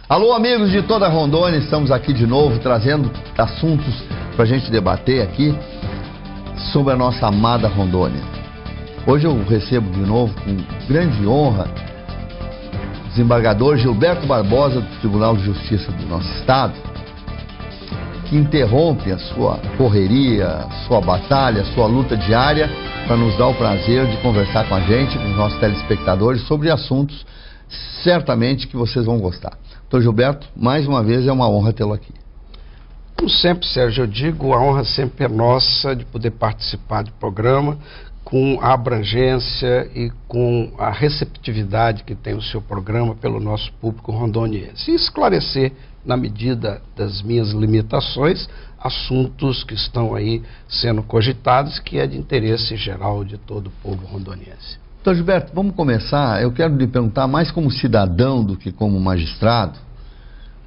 Alô, amigos de toda Rondônia, estamos aqui de novo trazendo assuntos para a gente debater aqui sobre a nossa amada Rondônia. Hoje eu recebo de novo com grande honra o desembargador Gilberto Barbosa do Tribunal de Justiça do nosso estado, que interrompe a sua correria, a sua batalha, a sua luta diária para nos dar o prazer de conversar com a gente, com os nossos telespectadores, sobre assuntos certamente que vocês vão gostar. Doutor Gilberto, mais uma vez é uma honra tê-lo aqui. Como sempre, Sérgio, eu digo, a honra sempre é nossa de poder participar do programa com a abrangência e com a receptividade que tem o seu programa pelo nosso público rondoniense. E esclarecer, na medida das minhas limitações, assuntos que estão aí sendo cogitados, que é de interesse geral de todo o povo rondoniense. Doutor Gilberto, vamos começar. Eu quero lhe perguntar mais como cidadão do que como magistrado.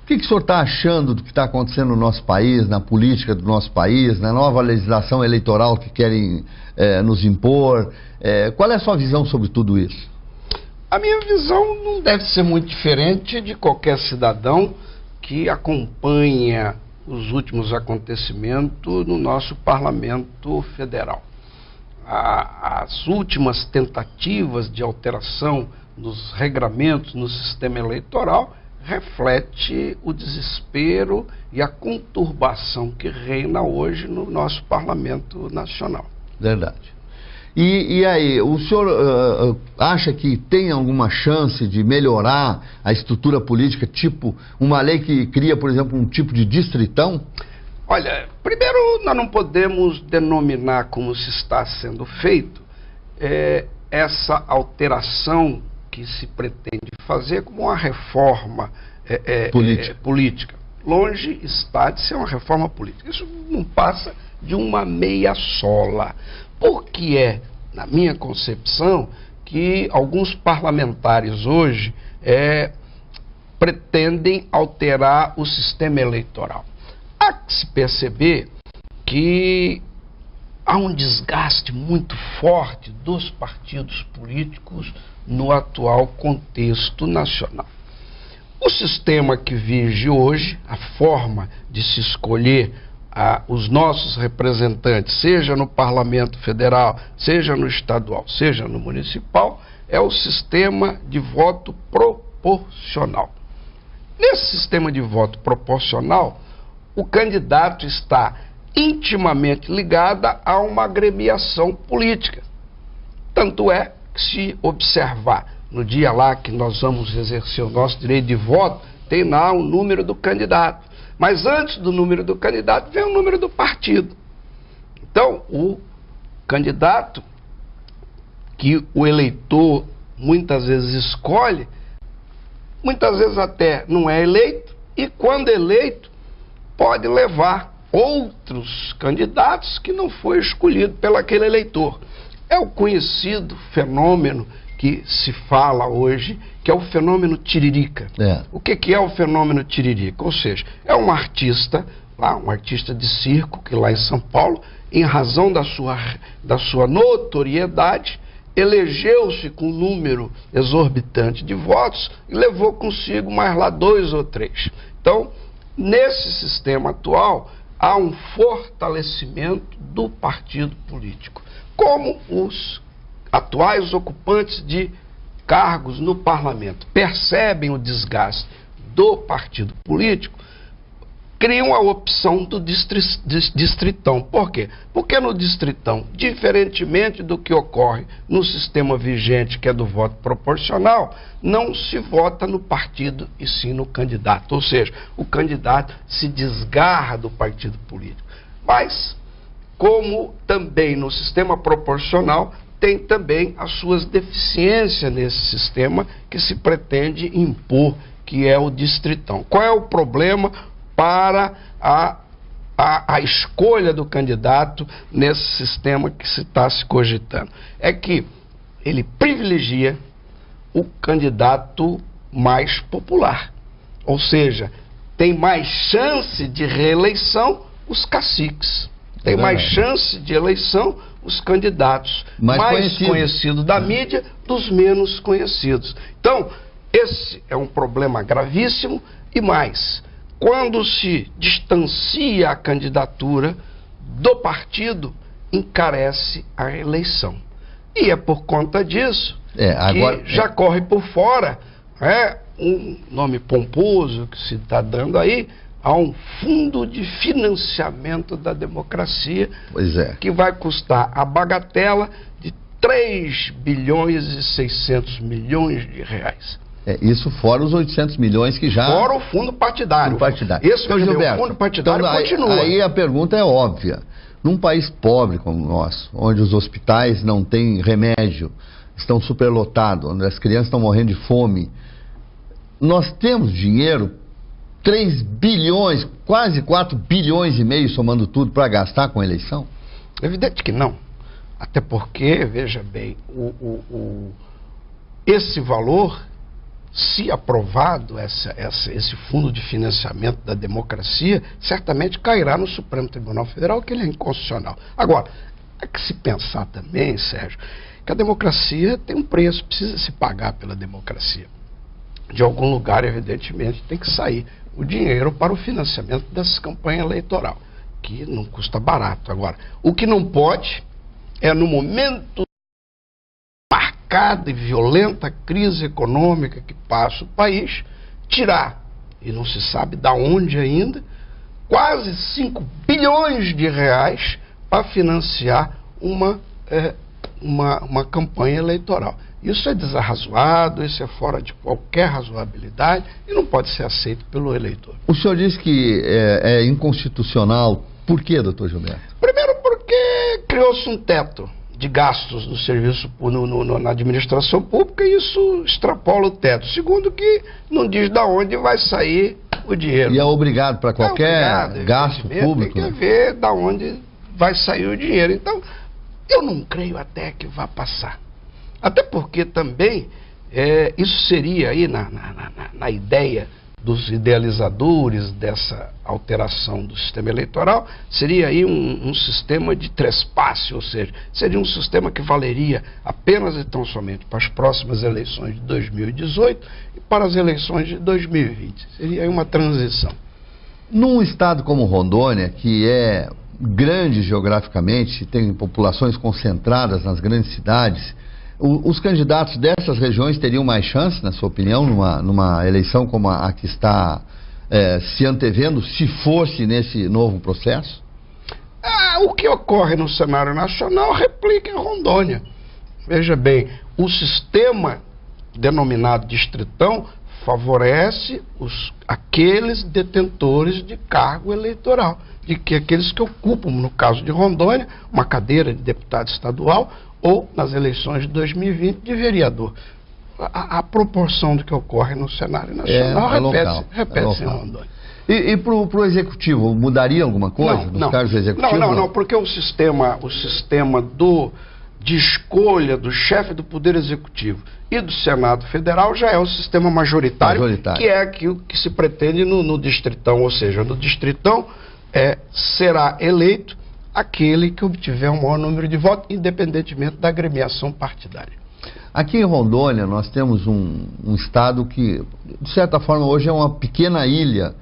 O que o senhor está achando do que está acontecendo no nosso país, na política do nosso país, na nova legislação eleitoral que querem nos impor? Qual é a sua visão sobre tudo isso? A minha visão não deve ser muito diferente de qualquer cidadão que acompanha os últimos acontecimentos no nosso Parlamento Federal. As últimas tentativas de alteração dos regramentos no sistema eleitoral reflete o desespero e a conturbação que reina hoje no nosso Parlamento Nacional. Verdade. E aí, o senhor acha que tem alguma chance de melhorar a estrutura política, tipo uma lei que cria, por exemplo, um tipo de distritão? Olha, primeiro nós não podemos denominar como se está sendo feito essa alteração que se pretende fazer como uma reforma política. Longe está de ser uma reforma política. Isso não passa de uma meia sola. Porque na minha concepção, que alguns parlamentares hoje pretendem alterar o sistema eleitoral. Há que se perceber que há um desgaste muito forte dos partidos políticos no atual contexto nacional. O sistema que vige hoje, a forma de se escolher os nossos representantes, seja no Parlamento Federal, seja no estadual, seja no municipal, é o sistema de voto proporcional. Nesse sistema de voto proporcional, o candidato está intimamente ligado a uma agremiação política. Tanto é que, se observar no dia lá que nós vamos exercer o nosso direito de voto, tem lá o número do candidato. Mas antes do número do candidato vem o número do partido. Então, o candidato que o eleitor muitas vezes escolhe, muitas vezes até não é eleito, e quando eleito, pode levar outros candidatos que não foi escolhido pelo aquele eleitor. É o conhecido fenômeno que se fala hoje, que é o fenômeno tiririca. O que é o fenômeno tiririca? Ou seja, é um artista, um artista de circo, que lá em São Paulo, em razão da sua notoriedade, elegeu-se com um número exorbitante de votos e levou consigo mais lá 2 ou 3. Então, nesse sistema atual, há um fortalecimento do partido político. Como os atuais ocupantes de cargos no parlamento percebem o desgaste do partido político, criam a opção do distritão. Por quê? Porque no distritão, diferentemente do que ocorre no sistema vigente, que é do voto proporcional, não se vota no partido e sim no candidato. Ou seja, o candidato se desgarra do partido político. Mas, como também no sistema proporcional, tem também as suas deficiências nesse sistema que se pretende impor, que é o distritão. Qual é o problema para a escolha do candidato nesse sistema que se está se cogitando? É que ele privilegia o candidato mais popular. Ou seja, tem mais chance de reeleição os caciques. Tem mais chance de eleição os candidatos mais conhecidos da mídia dos menos conhecidos. Então, Esse é um problema gravíssimo e mais, quando se distancia a candidatura do partido, encarece a eleição. E é por conta disso que já corre por fora um nome pomposo que se está dando aí a um fundo de financiamento da democracia, que vai custar a bagatela de 3 bilhões e 600 milhões de reais. Isso fora os 800 milhões que já... Fora o fundo partidário. Esse então, Gilberto, o fundo partidário continua. Aí a pergunta é óbvia. Num país pobre como o nosso, onde os hospitais não têm remédio, estão superlotados, onde as crianças estão morrendo de fome, nós temos dinheiro, 3 bilhões, quase 4 bilhões e meio, somando tudo, para gastar com a eleição? Evidente que não. Até porque, veja bem, esse valor, se aprovado, esse fundo de financiamento da democracia, certamente cairá no Supremo Tribunal Federal, que ele é inconstitucional. Agora, é que se pensar também, Sérgio, que a democracia tem um preço, precisa se pagar pela democracia. De algum lugar, evidentemente, tem que sair o dinheiro para o financiamento dessa campanha eleitoral, que não custa barato. Agora, o que não pode é, no momento marcada e violenta crise econômica que passa o país, tirar, e não se sabe de onde ainda, quase 5 bilhões de reais para financiar uma campanha eleitoral. Isso é desarrazoado, isso é fora de qualquer razoabilidade e não pode ser aceito pelo eleitor. O senhor disse que é inconstitucional. Por quê, doutor Gilberto? Primeiro porque criou-se um teto de gastos no serviço, na administração pública, e isso extrapola o teto. Segundo, que não diz de onde vai sair o dinheiro. E é obrigado para qualquer gasto público? Tem que ver de onde vai sair o dinheiro. Então, eu não creio até que vá passar. Até porque também, isso seria aí na ideia dos idealizadores dessa alteração do sistema eleitoral, seria aí um sistema de trespasse, ou seja, seria um sistema que valeria apenas e tão somente para as próximas eleições de 2018 e para as eleições de 2020. Seria aí uma transição. Num estado como Rondônia, que é grande geograficamente, tem populações concentradas nas grandes cidades, os candidatos dessas regiões teriam mais chance, na sua opinião, numa eleição como a que está se antevendo, se fosse nesse novo processo? O que ocorre no cenário nacional replica em Rondônia. Veja bem, o sistema denominado distritão favorece aqueles detentores de cargo eleitoral, aqueles que ocupam, no caso de Rondônia, uma cadeira de deputado estadual ou, nas eleições de 2020, de vereador. A proporção do que ocorre no cenário nacional repete-se em Rondônia. E para o executivo, mudaria alguma coisa nos cargos executivos? Não, porque o sistema de escolha do chefe do Poder Executivo e do Senado Federal já é o sistema majoritário. Que é aquilo que se pretende no distritão, ou seja, no distritão será eleito aquele que obtiver o maior número de votos, independentemente da agremiação partidária. Aqui em Rondônia nós temos um estado que, de certa forma, hoje é uma pequena ilha,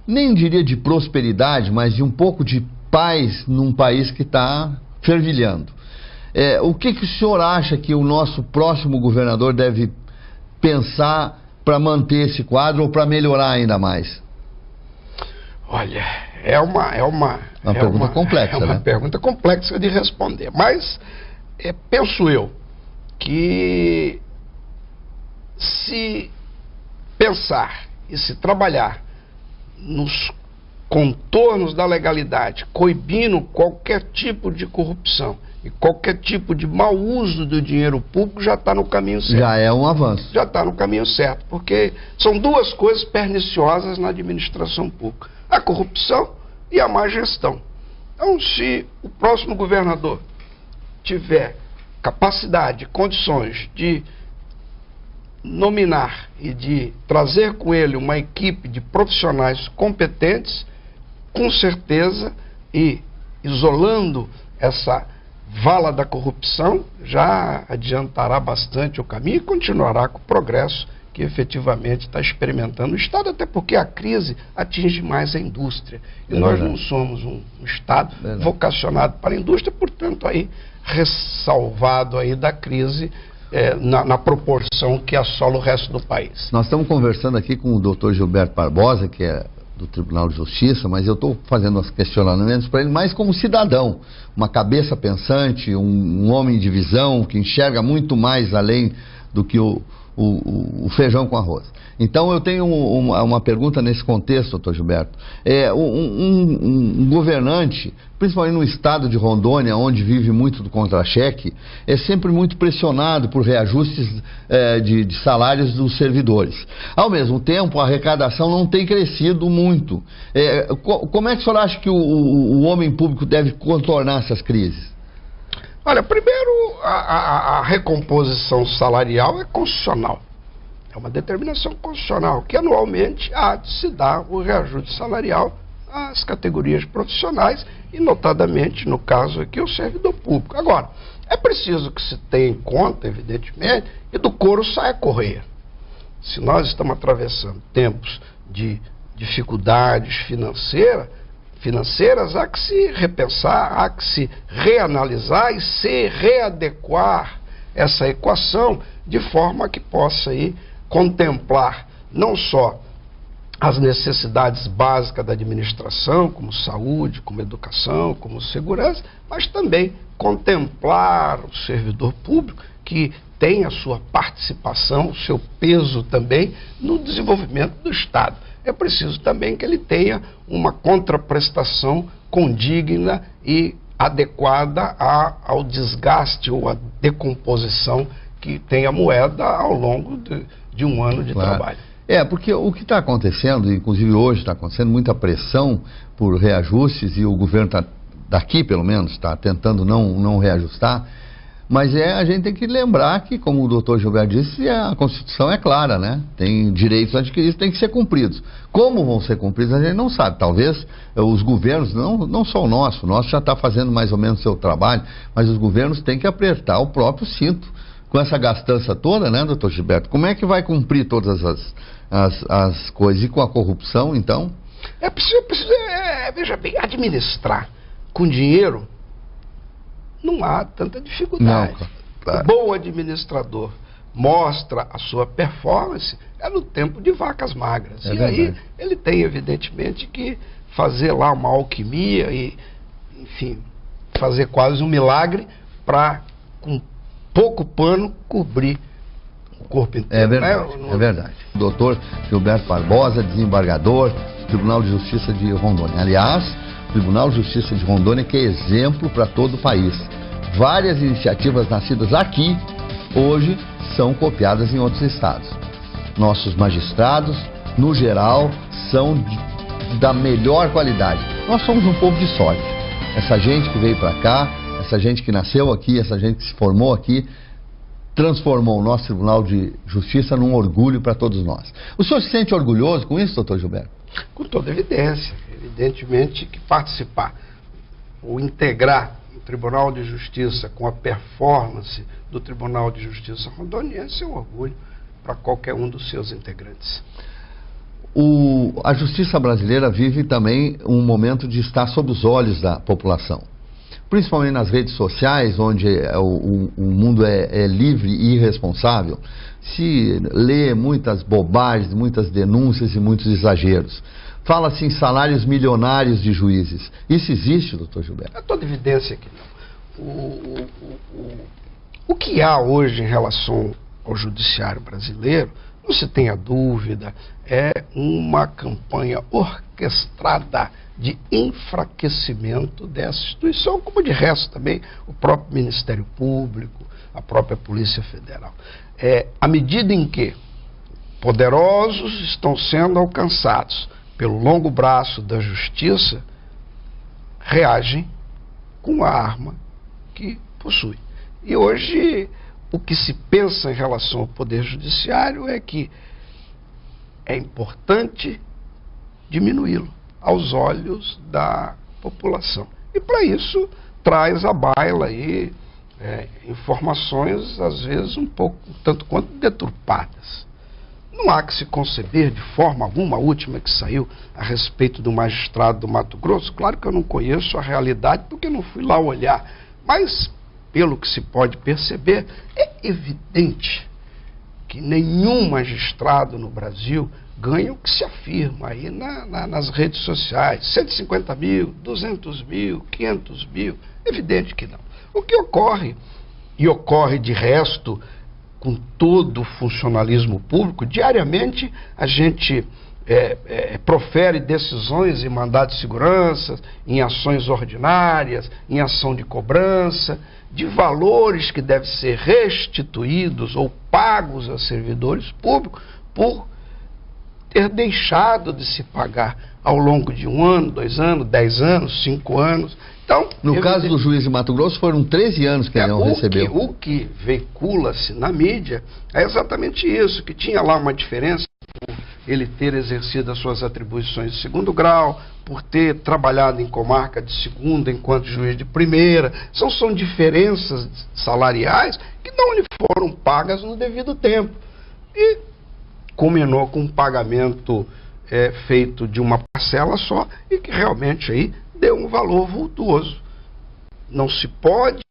nem diria de prosperidade, mas de um pouco de paz num país que está fervilhando. O que o senhor acha que o nosso próximo governador deve pensar para manter esse quadro ou para melhorar ainda mais? Olha, é uma pergunta complexa, né? Pergunta complexa de responder, mas penso eu que se pensar e se trabalhar nos contornos da legalidade, coibindo qualquer tipo de corrupção e qualquer tipo de mau uso do dinheiro público, já está no caminho certo. Já é um avanço. Já está no caminho certo, porque são duas coisas perniciosas na administração pública: a corrupção e a má gestão. Então, se o próximo governador tiver capacidade, condições de nominar e de trazer com ele uma equipe de profissionais competentes, com certeza, e isolando essa vala da corrupção, já adiantará bastante o caminho e continuará com o progresso que efetivamente está experimentando o Estado, até porque a crise atinge mais a indústria. E nós não somos um Estado vocacionado para a indústria, portanto, aí ressalvado aí da crise na proporção que assola o resto do país. Nós estamos conversando aqui com o doutor Gilberto Barbosa, que é do Tribunal de Justiça, mas eu estou fazendo os questionamentos para ele mais como cidadão, uma cabeça pensante, um homem de visão que enxerga muito mais além do que o feijão com arroz. Então eu tenho uma pergunta nesse contexto, doutor Gilberto. Um governante, principalmente no estado de Rondônia, onde vive muito do contra-cheque, é sempre muito pressionado por reajustes de salários dos servidores. Ao mesmo tempo, a arrecadação não tem crescido muito. Como é que o senhor acha que o homem público deve contornar essas crises? Olha, primeiro, a recomposição salarial é constitucional. É uma determinação constitucional que anualmente há de se dar o reajuste salarial às categorias profissionais e, notadamente, no caso aqui, o servidor público. Agora, é preciso que se tenha em conta, evidentemente, que do couro sai a correia. Se nós estamos atravessando tempos de dificuldades financeiras, há que se repensar, há que se reanalisar e se readequar essa equação de forma que possa aí contemplar não só as necessidades básicas da administração, como saúde, como educação, como segurança, mas também contemplar o servidor público que tem a sua participação, o seu peso também no desenvolvimento do Estado. É preciso também que ele tenha uma contraprestação condigna e adequada ao desgaste ou à decomposição que tem a moeda ao longo de um ano de trabalho. Porque o que está acontecendo, inclusive hoje está acontecendo, muita pressão por reajustes e o governo daqui pelo menos está tentando não reajustar, mas a gente tem que lembrar que, como o doutor Gilberto disse, a Constituição é clara, né? Tem direitos adquiridos, tem que ser cumpridos. Como vão ser cumpridos, a gente não sabe. Talvez os governos, não só o nosso já está fazendo mais ou menos o seu trabalho, mas os governos têm que apertar o próprio cinto. Com essa gastança toda, né, doutor Gilberto? Como é que vai cumprir todas as coisas? E com a corrupção, então? Veja bem, administrar com dinheiro não há tanta dificuldade. Não, claro. O bom administrador mostra a sua performance no tempo de vacas magras. Aí ele tem, evidentemente, que fazer lá uma alquimia e, enfim, fazer quase um milagre para, com pouco pano, cobrir o corpo inteiro. É verdade. Doutor Gilberto Barbosa, desembargador do Tribunal de Justiça de Rondônia. Aliás, o Tribunal de Justiça de Rondônia que é exemplo para todo o país. Várias iniciativas nascidas aqui, hoje, são copiadas em outros estados. Nossos magistrados, no geral, são da melhor qualidade. Nós somos um povo de sorte. Essa gente que veio para cá, essa gente que nasceu aqui, essa gente que se formou aqui, transformou o nosso Tribunal de Justiça num orgulho para todos nós. O senhor se sente orgulhoso com isso, doutor Gilberto? Com toda evidência. Evidentemente que participar ou integrar o Tribunal de Justiça com a performance do Tribunal de Justiça rondoniense é um orgulho para qualquer um dos seus integrantes. A justiça brasileira vive também um momento de estar sob os olhos da população. Principalmente nas redes sociais, onde o mundo é livre e irresponsável, se lê muitas bobagens, muitas denúncias e muitos exageros. Fala-se em salários milionários de juízes. Isso existe, doutor Gilberto? É toda evidência que não. O que há hoje em relação ao judiciário brasileiro, não se tenha dúvida, é uma campanha orquestrada de enfraquecimento dessa instituição, como de resto também o próprio Ministério Público, a própria Polícia Federal. À medida em que poderosos estão sendo alcançados pelo longo braço da justiça, reagem com a arma que possui. E hoje o que se pensa em relação ao Poder Judiciário é que é importante diminuí-lo aos olhos da população. E para isso traz à baila aí informações, às vezes, um pouco, tanto quanto deturpadas. Não há que se conceber de forma alguma, a última que saiu a respeito do magistrado do Mato Grosso, claro que eu não conheço a realidade porque não fui lá olhar, mas pelo que se pode perceber, é evidente que nenhum magistrado no Brasil ganha o que se afirma aí nas redes sociais, 150 mil, 200 mil, 500 mil, evidente que não. O que ocorre, e ocorre de resto com todo o funcionalismo público, diariamente a gente profere decisões em mandado de segurança, em ações ordinárias, em ação de cobrança, de valores que devem ser restituídos ou pagos a servidores públicos por ter deixado de se pagar ao longo de 1 ano, 2 anos, 10 anos, 5 anos. Então, no caso do juiz de Mato Grosso, foram 13 anos que ele não recebeu. O que veicula-se na mídia é exatamente isso, que tinha lá uma diferença por ele ter exercido as suas atribuições de 2º grau, por ter trabalhado em comarca de 2ª enquanto juiz de 1ª. São diferenças salariais que não lhe foram pagas no devido tempo. E culminou com um pagamento feito de uma parcela só e que realmente aí deu um valor vultuoso. Não se pode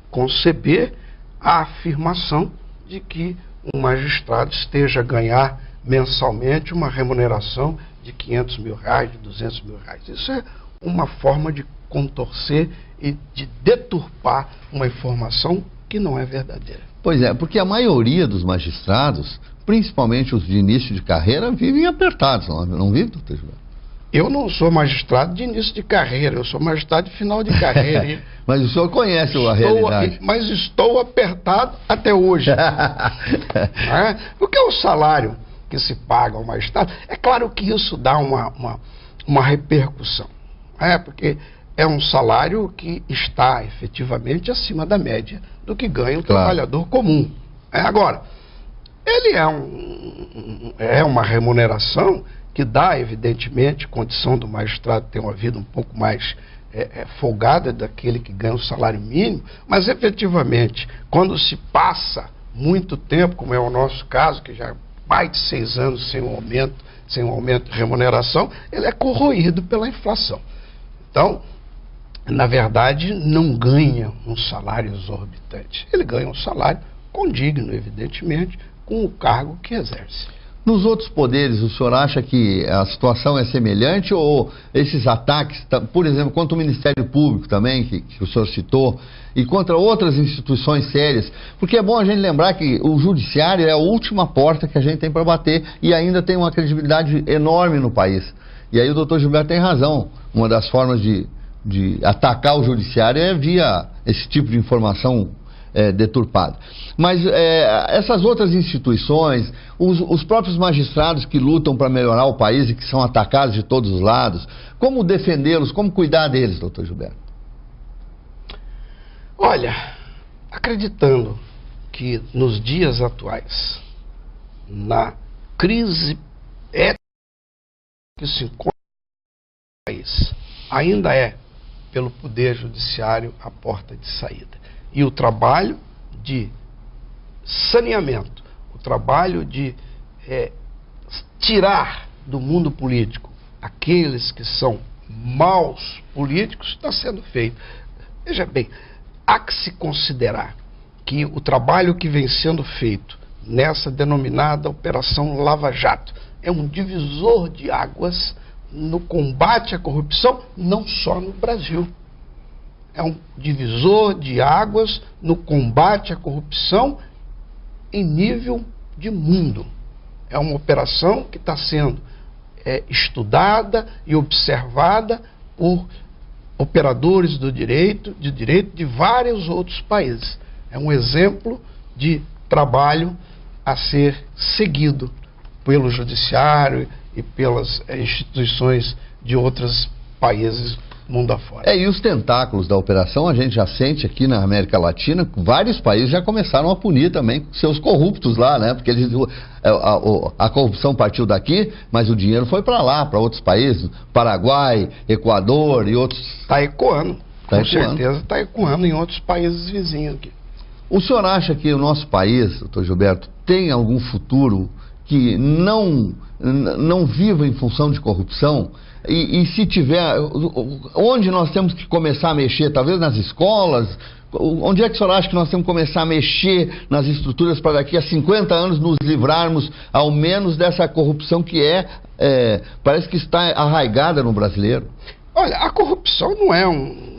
conceber a afirmação de que um magistrado esteja a ganhar mensalmente uma remuneração de 500 mil reais, de 200 mil reais. Isso é uma forma de contorcer e de deturpar uma informação que não é verdadeira. Pois é, porque a maioria dos magistrados, principalmente os de início de carreira, vivem apertados, não vive, doutor Gilberto? Eu não sou magistrado de início de carreira, eu sou magistrado de final de carreira. Mas o senhor conhece a realidade. Mas estou apertado até hoje. Porque o salário que se paga ao magistrado, é claro que isso dá uma repercussão. Porque é um salário que está efetivamente acima da média do que ganha o trabalhador comum. Agora, ele é uma remuneração que dá, evidentemente, condição do magistrado ter uma vida um pouco mais folgada daquele que ganha o salário mínimo, mas efetivamente, quando se passa muito tempo, como é o nosso caso, que já mais de 6 anos sem um aumento de remuneração, ele é corroído pela inflação. Então, na verdade, não ganha um salário exorbitante. Ele ganha um salário condigno, evidentemente, com o cargo que exerce. Nos outros poderes, o senhor acha que a situação é semelhante ou esses ataques, por exemplo, contra o Ministério Público também, que o senhor citou, e contra outras instituições sérias? Porque é bom a gente lembrar que o judiciário é a última porta que a gente tem para bater e ainda tem uma credibilidade enorme no país. E aí o doutor Gilberto tem razão, uma das formas de atacar o judiciário é via esse tipo de informação deturpada. Mas essas outras instituições, os próprios magistrados que lutam para melhorar o país e que são atacados de todos os lados, como defendê-los, como cuidar deles, doutor Gilberto? Olha, acreditando que nos dias atuais, na crise ética que se encontra no país, ainda é pelo Poder Judiciário a porta de saída. E o trabalho de saneamento, o trabalho de tirar do mundo político aqueles que são maus políticos está sendo feito. Veja bem, há que se considerar que o trabalho que vem sendo feito nessa denominada Operação Lava Jato é um divisor de águas no combate à corrupção, não só no Brasil. É um divisor de águas no combate à corrupção em nível de mundo. É uma operação que está sendo estudada e observada por operadores do direito de vários outros países. É um exemplo de trabalho a ser seguido pelo judiciário e pelas instituições de outros países mundo afora. E os tentáculos da operação a gente já sente aqui na América Latina, vários países já começaram a punir também seus corruptos lá, né? Porque a corrupção partiu daqui, mas o dinheiro foi para lá, para outros países, Paraguai, Equador e outros. Está ecoando, com certeza está ecoando em outros países vizinhos aqui. O senhor acha que o nosso país, doutor Gilberto, tem algum futuro que não viva em função de corrupção? E se tiver, onde nós temos que começar a mexer? Talvez nas escolas? Onde é que o senhor acha que nós temos que começar a mexer nas estruturas para daqui a 50 anos nos livrarmos, ao menos, dessa corrupção que parece que está arraigada no brasileiro? Olha, a corrupção não é um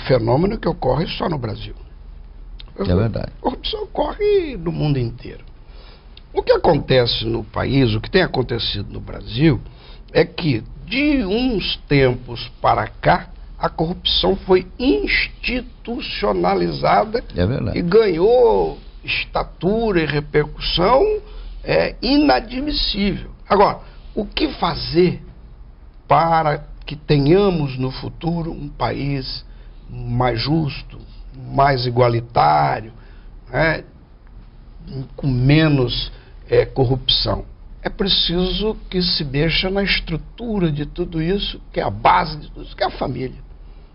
fenômeno que ocorre só no Brasil. É verdade. A corrupção ocorre no mundo inteiro. O que acontece no país, o que tem acontecido no Brasil, é que de uns tempos para cá, a corrupção foi institucionalizada e ganhou estatura e repercussão inadmissível. Agora, o que fazer para que tenhamos no futuro um país mais justo, mais igualitário, com menos corrupção? É preciso que se mexa na estrutura de tudo isso, que é a base de tudo isso, que é a família.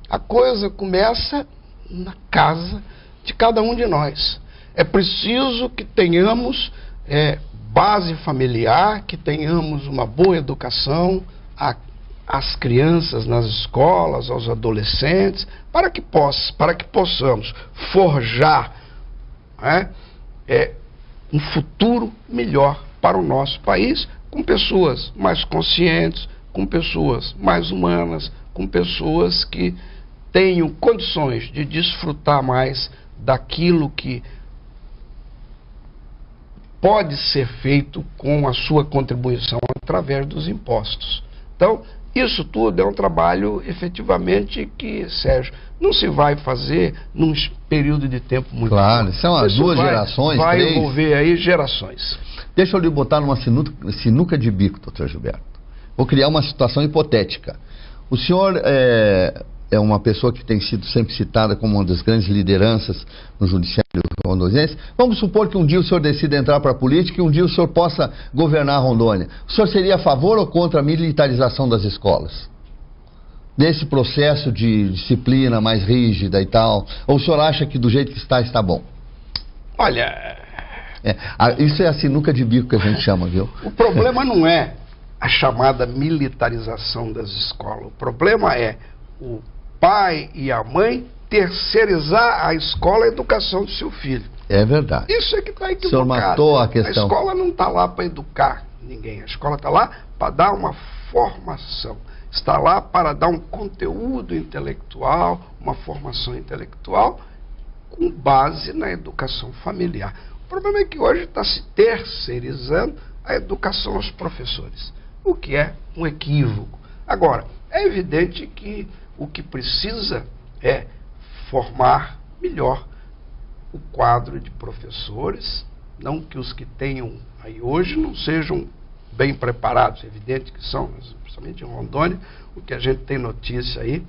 A coisa começa na casa de cada um de nós. É preciso que tenhamos base familiar, que tenhamos uma boa educação às crianças nas escolas, aos adolescentes, para que possamos forjar um futuro melhor para o nosso país, com pessoas mais conscientes, com pessoas mais humanas, com pessoas que tenham condições de desfrutar mais daquilo que pode ser feito com a sua contribuição através dos impostos. Então, isso tudo é um trabalho, efetivamente, que, Sérgio, não se vai fazer num período de tempo muito curto. Claro, são as duas gerações, vai três. envolver aí gerações. Deixa eu lhe botar numa sinuca de bico, doutor Gilberto. Vou criar uma situação hipotética. O senhor é uma pessoa que tem sido sempre citada como uma das grandes lideranças no judiciário rondoniense. Vamos supor que um dia o senhor decida entrar para a política e um dia o senhor possa governar Rondônia. O senhor seria a favor ou contra a militarização das escolas? Desse processo de disciplina mais rígida e tal? Ou o senhor acha que do jeito que está bom? Olha... isso é a sinuca de bico que a gente chama, viu? O problema não é a chamada militarização das escolas. O problema é o pai e a mãe terceirizar a escola e a educação do seu filho. É verdade. Isso é que está equivocado. O senhor matou a questão. A escola não está lá para educar ninguém. A escola está lá para dar uma formação. Está lá para dar um conteúdo intelectual, uma formação intelectual com base na educação familiar. O problema é que hoje está se terceirizando a educação aos professores, o que é um equívoco. Agora, é evidente que o que precisa é formar melhor o quadro de professores, não que os que tenham aí hoje não sejam bem preparados, é evidente que são, principalmente em Rondônia, o que a gente tem notícia aí,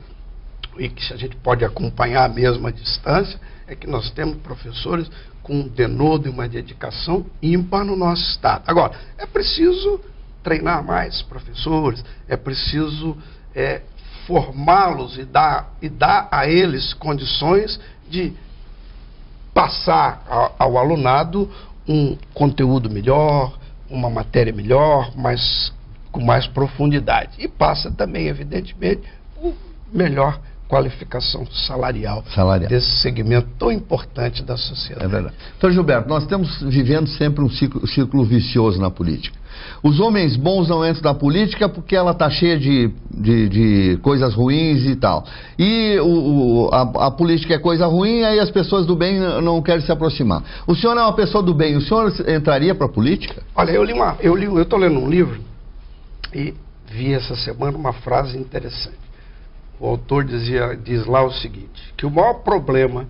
e que a gente pode acompanhar mesmo à distância, é que nós temos professores com um denodo e uma dedicação ímpar no nosso estado. Agora, é preciso treinar mais professores, é preciso formá-los e dar a eles condições de passar ao alunado um conteúdo melhor, uma matéria melhor, com mais profundidade. E passa também, evidentemente, por melhor qualificação salarial desse segmento tão importante da sociedade. É verdade. Então, Gilberto, nós estamos vivendo sempre um círculo vicioso na política. Os homens bons não entram na política porque ela está cheia de coisas ruins e tal. E a política é coisa ruim, aí as pessoas do bem não querem se aproximar. O senhor é uma pessoa do bem, o senhor entraria para a política? Olha, eu estou lendo um livro e vi essa semana uma frase interessante. O autor diz lá o seguinte, que o maior problema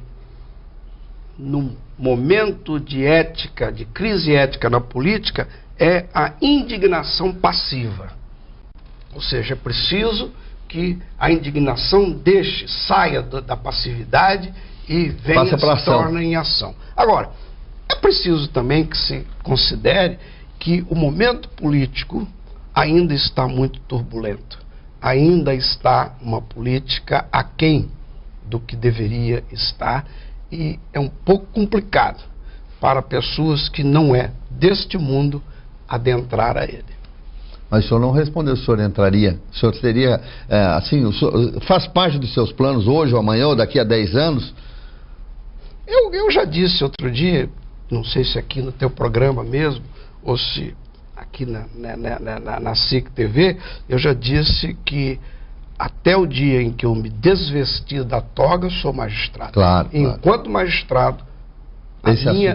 no momento de ética, de crise ética na política, é a indignação passiva. Ou seja, é preciso que a indignação saia da passividade e venha, se torne em ação. Agora, é preciso também que se considere que o momento político ainda está muito turbulento. Ainda está uma política aquém do que deveria estar e é um pouco complicado. para pessoas que não é deste mundo adentrar a ele. Mas o senhor não respondeu se o senhor entraria. O senhor seria, assim, faz parte dos seus planos hoje ou amanhã ou daqui a 10 anos? Eu já disse outro dia, não sei se aqui no teu programa mesmo, ou se aqui na SIC TV, eu já disse que até o dia em que eu me desvestir da toga, sou magistrado. Claro. Enquanto magistrado,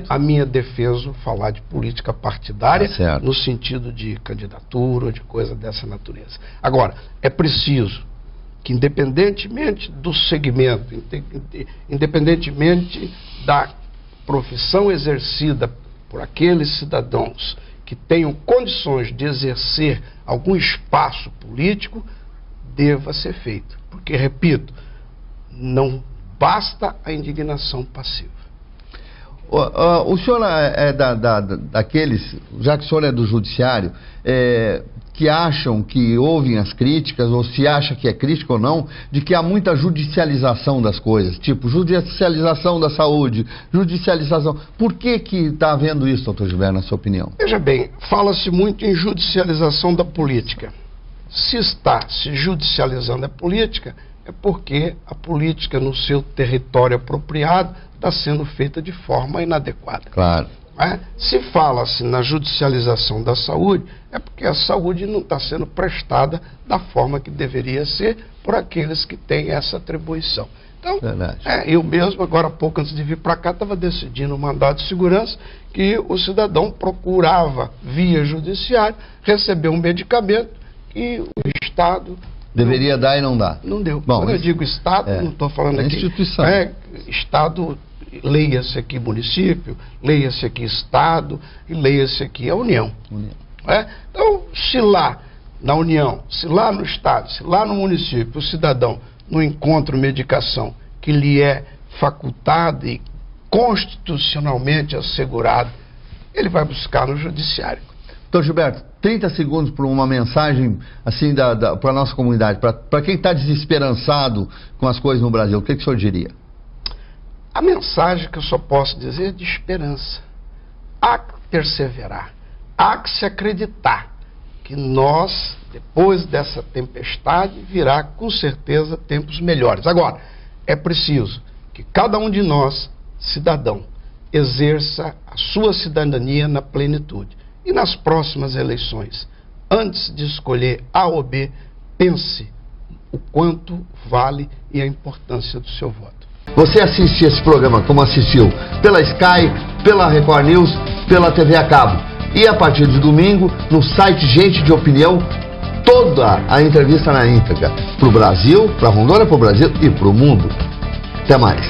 a minha defesa falar de política partidária, no sentido de candidatura ou de coisa dessa natureza. Agora, é preciso que, independentemente do segmento, independentemente da profissão exercida por aqueles cidadãos que tenham condições de exercer algum espaço político, deva ser feito. Porque, repito, não basta a indignação passiva. O senhor é daqueles, já que o senhor é do judiciário, que acham que ouvem as críticas, ou se acha que é crítica ou não, de que há muita judicialização das coisas, tipo judicialização da saúde, judicialização. Por que está havendo isso, doutor Gilberto, na sua opinião? Veja bem, fala-se muito em judicialização da política. Se está se judicializando a política, é porque a política no seu território apropriado está sendo feita de forma inadequada. Claro. Se fala-se na judicialização da saúde, é porque a saúde não está sendo prestada da forma que deveria ser por aqueles que têm essa atribuição. Então, eu mesmo, agora há pouco, antes de vir para cá, estava decidindo um mandado de segurança que o cidadão procurava, via judiciário, receber um medicamento que o Estado... Deveria dar e não dá. Não deu. Bom, quando eu digo Estado, não estou falando aqui... instituição. Estado, leia-se aqui município, leia-se aqui Estado e leia-se aqui a União. Então, se lá na União, se lá no Estado, se lá no município, o cidadão não encontra medicação que lhe é facultada e constitucionalmente assegurada, ele vai buscar no judiciário. Doutor Gilberto, 30 segundos para uma mensagem assim para a nossa comunidade, para quem está desesperançado com as coisas no Brasil, o que o senhor diria? A mensagem que eu só posso dizer é de esperança. Há que perseverar, há que se acreditar que nós, depois dessa tempestade, virá com certeza tempos melhores. Agora, é preciso que cada um de nós, cidadão, exerça a sua cidadania na plenitude. E nas próximas eleições, antes de escolher A ou B, pense o quanto vale e a importância do seu voto. Você assiste esse programa como assistiu pela Sky, pela Record News, pela TV a cabo. E a partir de domingo, no site Gente de Opinião, toda a entrevista na íntegra. Para o Brasil, para Rondônia, para o Brasil e para o mundo. Até mais.